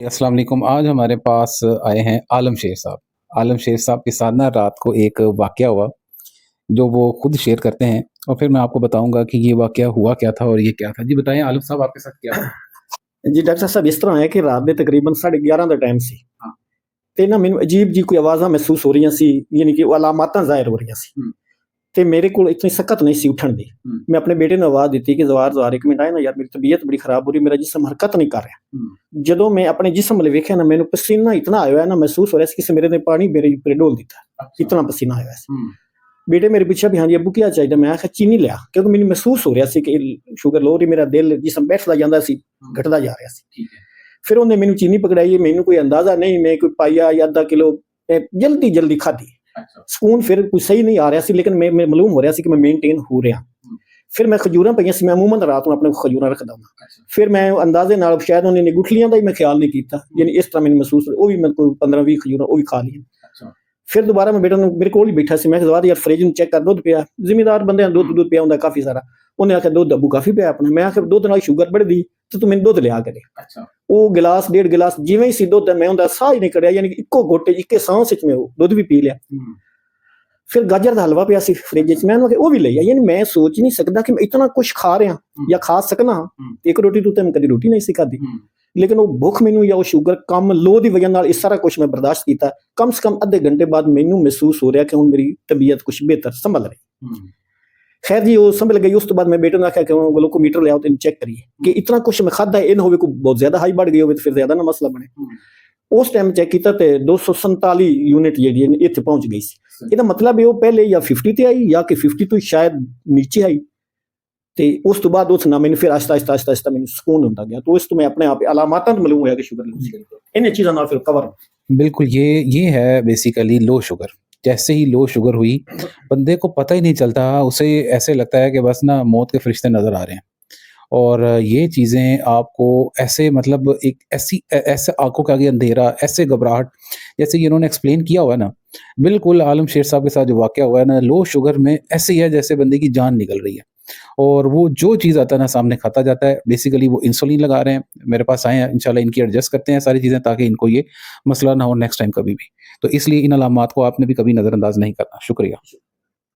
अस्सलाम वालेकुम। आज हमारे पास आए हैं आलम शेर साहब। आलम शेर साहब के साथ ना रात को एक वाक़या हुआ, जो वो खुद शेयर करते हैं और फिर मैं आपको बताऊँगा कि ये वाक़या हुआ क्या था और ये क्या था। जी बताएँ आलम साहब आपके साथ क्या हुआ? ਜੀ ਡਾਕਟਰ ਸਾਹਿਬ ਇਸ ਤਰ੍ਹਾਂ ਹੈ ਕਿ ਰਾਤ ਦੇ ਤਕਰੀਬਨ 11:30 ਦਾ ਟਾਈਮ ਸੀ ਹਾਂ। ਤੇ ਨਾ ਮੈਨੂੰ ਅਜੀਬ ਜੀ ਕੋਈ ਆਵਾਜ਼ਾਂ ਮਹਿਸੂਸ ਹੋ ਰਹੀਆਂ ਸੀ, ਯਾਨੀ ਕਿ ਉਹ ਅਲਾਮਤਾਂ ਜ਼ਾਹਿਰ ਹੋ ਰਹੀਆਂ ਸੀ। ਤੇ ਮੇਰੇ ਕੋਲ ਇਤਨੀ ਸਖਤ ਨਹੀਂ ਸੀ ਉੱਠਣ ਦੀ। ਮੈਂ ਆਪਣੇ ਬੇਟੇ ਨੂੰ ਆਵਾਜ਼ ਦਿੱਤੀ ਕਿ ਜ਼ਵਾਰ ਇੱਕ ਮਿੰਟ ਆਏ ਨਾ ਯਾਰ, ਮੇਰੀ ਤਬੀਅਤ ਬੜੀ ਖਰਾਬ ਹੋ ਰਹੀ, ਮੇਰਾ ਜਿਸਮ ਹਰਕਤ ਨਹੀਂ ਕਰ ਰਿਹਾ। ਜਦੋਂ ਮੈਂ ਆਪਣੇ ਜਿਸਮ ਵੱਲ ਵੇਖਿਆ ਨਾ, ਮੈਨੂੰ ਪਸੀਨਾ ਇਤਨਾ ਆਇਆ ਹੋਇਆ ਨਾ, ਮਹਿਸੂਸ ਹੋ ਰਿਹਾ ਸੀ ਕਿਸੇ ਮੇਰੇ ਨੇ ਪਾਣੀ ਮੇਰੇ ਉੱਪਰ ਡੋਲ ਦਿੱਤਾ, ਇਤਨਾ ਪਸੀਨਾ ਆਇਆ ਸੀ। ਬੇਟੇ ਮੇਰੇ ਪਿੱਛੇ ਵੀ ਹਾਂਜੀ ਅੱਬੂ ਕੀ ਚਾਹੀਦਾ, ਮੈਂ ਆਖਿਆ ਚੀਨੀ ਲਿਆ, ਕਿਉਂਕਿ ਮੈਨੂੰ ਮਹਿਸੂਸ ਹੋ ਰਿਹਾ ਸੀ ਕਿ ਸ਼ੂਗਰ ਲੋ ਰਹੀ, ਮੇਰਾ ਦਿਲ ਜਿਸਮ ਬੈਠਦਾ ਜਾਂਦਾ ਸੀ, ਘਟਦਾ ਜਾ ਰਿਹਾ ਸੀ। ਫਿਰ ਉਹਨੇ ਮੈਨੂੰ ਚੀਨੀ ਪਕੜਾਈ, ਮੈਨੂੰ ਕੋਈ ਅੰਦਾਜ਼ਾ ਨਹੀਂ, ਮੈਂ ਕੋਈ ਪਾਈਆ ਜਾਂ ਅੱਧਾ ਕਿਲੋ ਜਲਦੀ ਖਾਧੀ। ਸਕੂਨ ਫਿਰ ਕੋਈ ਸਹੀ ਨਹੀਂ ਆ ਰਿਹਾ ਸੀ, ਲੇਕਿਨ ਮੈਂ ਮਾਲੂਮ ਹੋ ਰਿਹਾ ਸੀ ਕਿ ਮੈਂ ਮੇਨਟੇਨ ਹੋ ਰਿਹਾ। ਫਿਰ ਮੈਂ ਖਜੂਰਾਂ ਪਈਆਂ ਸੀ, ਮੈਂ ਅਮੂਮਨ ਰਾਤ ਨੂੰ ਆਪਣੇ ਖਜੂਰਾਂ ਰੱਖਦਾ ਹਾਂ। ਫਿਰ ਮੈਂ ਅੰਦਾਜ਼ੇ ਨਾਲ ਸ਼ਾਇਦ ਉਹਨੇ ਨੇ ਗੁਠਲੀਆਂ ਦਾ ਹੀ ਮੈਂ ਖਿਆਲ ਨਹੀਂ ਕੀਤਾ, ਯਾਨੀ ਇਸ ਤਰ੍ਹਾਂ ਮੈਨੂੰ ਮਹਿਸੂਸ ਉਹ ਵੀ ਮੈਂ ਕੋਈ 15-20 ਖਜੂਰਾਂ ਉਹ ਵੀ ਖਾ ਲਈਆਂ। ਫਿਰ ਦੁਬਾਰਾ ਮੈਂ ਬੇਟਾ ਨੂੰ ਮੇਰੇ ਕੋਲ ਹੀ ਬੈਠਾ ਸੀ, ਮੈਂ ਕਿਹਾ ਯਾਰ ਫਰਿੱਜ ਨੂੰ ਚੈੱਕ ਕਰ, ਦੁੱਧ ਪਿਆ। ਜ਼ਿਮੀਦਾਰ ਬੰਦਿਆਂ ਦੁੱਧ ਪਿਆ ਹੁੰਦਾ ਕਾਫੀ ਸਾਰਾ। ਉਹਨੇ ਆਖਿਆ ਦੁੱਧ ਅੱਬੂ ਕਾਫੀ ਪਿਆ ਆਪਣਾ। ਮੈਂ ਆਖਿਆ ਦੁੱਧ ਨਾਲ ਸ਼ੂਗਰ बढ़ਦੀ ਤੇ ਤੂੰ ਮੈਨੂੰ ਦੁੱਧ ਲਿਆ ਕੇ ਦੇ। ਉਹ ਗਿਲਾਸ ਡੇਢ ਗਿਲਾਸ ਜਿਵੇਂ ਹੀ ਸੀ ਦੁੱਧ, ਮੈਂ ਉਹਦਾ ਸਾਹ ਹੀ ਨਹੀਂ ਕੱਢਿਆ, ਯਾਨੀ ਇੱਕੋ ਘੋਟੇ ਇੱਕੇ ਸਾਂਸ ਵਿੱਚ ਮੈਂ ਉਹ ਦੁੱਧ ਵੀ ਪੀ ਲਿਆ। ਫਿਰ ਗਾਜਰ ਦਾ ਹਲਵਾ ਪਿਆ ਸੀ ਫਰਿੱਜ 'ਚ, ਮੈਂ ਉਹਨੂੰ ਉਹ ਵੀ ਲਈ ਆ। ਯਾਨੀ ਮੈਂ ਸੋਚ ਨਹੀਂ ਸਕਦਾ ਕਿ ਮੈਂ ਇਤਨਾ ਕੁਛ ਖਾ ਰਿਹਾ ਜਾਂ ਖਾ ਸਕਣਾ। ਇੱਕ ਰੋਟੀ ਤੋਂ ਤਾਂ ਮੈਂ ਕਦੀ ਰੋਟੀ ਨਹੀਂ ਸੀ ਖਾਧੀ, ਲੇਕਿਨ ਉਹ ਭੁੱਖ ਮੈਨੂੰ ਜਾਂ ਉਹ ਸ਼ੂਗਰ ਕਮ ਲੋ ਦੀ ਵਜ੍ਹਾ ਨਾਲ ਇਹ ਸਾਰਾ ਕੁਛ ਮੈਂ ਬਰਦਾਸ਼ਤ ਕੀਤਾ। ਕਮ ਸੇ ਕਮ ਅੱਧੇ ਘੰਟੇ ਬਾਅਦ ਮੈਨੂੰ ਮਹਿਸੂਸ ਹੋ ਰਿਹਾ ਕਿ ਹੁਣ ਮੇਰੀ ਤਬੀਅਤ ਕੁਛ ਬਿਹਤਰ ਸੰਭਲ ਰਹੀ। ਖੈਰ ਜੀ ਉਹ ਸੰਭਲ ਗਈ। ਉਸ ਤੋਂ ਬਾਅਦ ਮੈਂ ਬੇਟੇ ਨੂੰ ਆਖਿਆ ਕਿ ਗਲੂਕੋਮੀਟਰ ਲਿਆਓ ਤੇ ਚੈੱਕ ਕਰੀਏ ਕਿ ਇਤਨਾ ਕੁਛ ਮੈਂ ਖਾਧਾ, ਇਹ ਨਾ ਹੋਵੇ ਕੋਈ ਬਹੁਤ ਜ਼ਿਆਦਾ ਹਾਈ बढ़ ਗਈ ਹੋਵੇ ਤੇ ਫਿਰ ਜ਼ਿਆਦਾ ਨਾ ਮਸਲਾ ਬਣੇ। ਉਸ ਟਾਈਮ ਚੈੱਕ ਕੀਤਾ ਤੇ 247 ਯੂਨਿਟ ਜਿਹੜੀ ਇੱਥੇ ਪਹੁੰਚ ਗਈ ਸੀ। ਇਹਦਾ ਮਤਲਬ ਇਹ ਉਹ ਪਹਿਲੇ ਜਾਂ 50 ਤੇ ਆਈ ਜਾਂ ਕਿ 50 ਤੋਂ ਸ਼ਾਇਦ ਨੀਚੇ ਆਈ। ਤੇ ਉਸ ਤੋਂ ਬਾਅਦ ਉਸ ਨਾਲ ਮੈਨੂੰ ਫਿਰ ਆਸਤਾ ਮੈਨੂੰ ਸਕੂਨ ਹੁੰਦਾ ਗਿਆ। तो इस तो मैं अपने आप अलामात मालूम होया कि शुगर इन चीज़ों ਨਾਲ फिर कवर। बिल्कुल ये है बेसिकली लो शुगर। जैसे ही लो शुगर हुई, बंदे को पता ही नहीं चलता, उसे ऐसे लगता है कि बस ना मौत के फरिश्ते नज़र आ रहे हैं। और ये चीज़ें आपको ऐसे मतलब एक ऐसे आंखों के आगे अंधेरा, ऐसे घबराहट, जैसे कि इन्होंने एक्सप्लेन किया हुआ है ना, बिल्कुल आलम शेर साहब के साथ जो वाक़या हुआ है ना, लो शुगर में ऐसे ही है जैसे बंदे की जान निकल रही है। और वो जो चीज़ आता है ना सामने खाता जाता है। बेसिकली वो इंसुलिन लगा रहे हैं, मेरे पास आए हैं, इंशाल्लाह इनकी एडजस्ट करते हैं सारी चीज़ें ताकि इनको ये मसला ना हो नेक्स्ट टाइम कभी भी। तो इसलिए इन अलामात को आपने भी कभी नज़रअंदाज नहीं करना। शुक्रिया।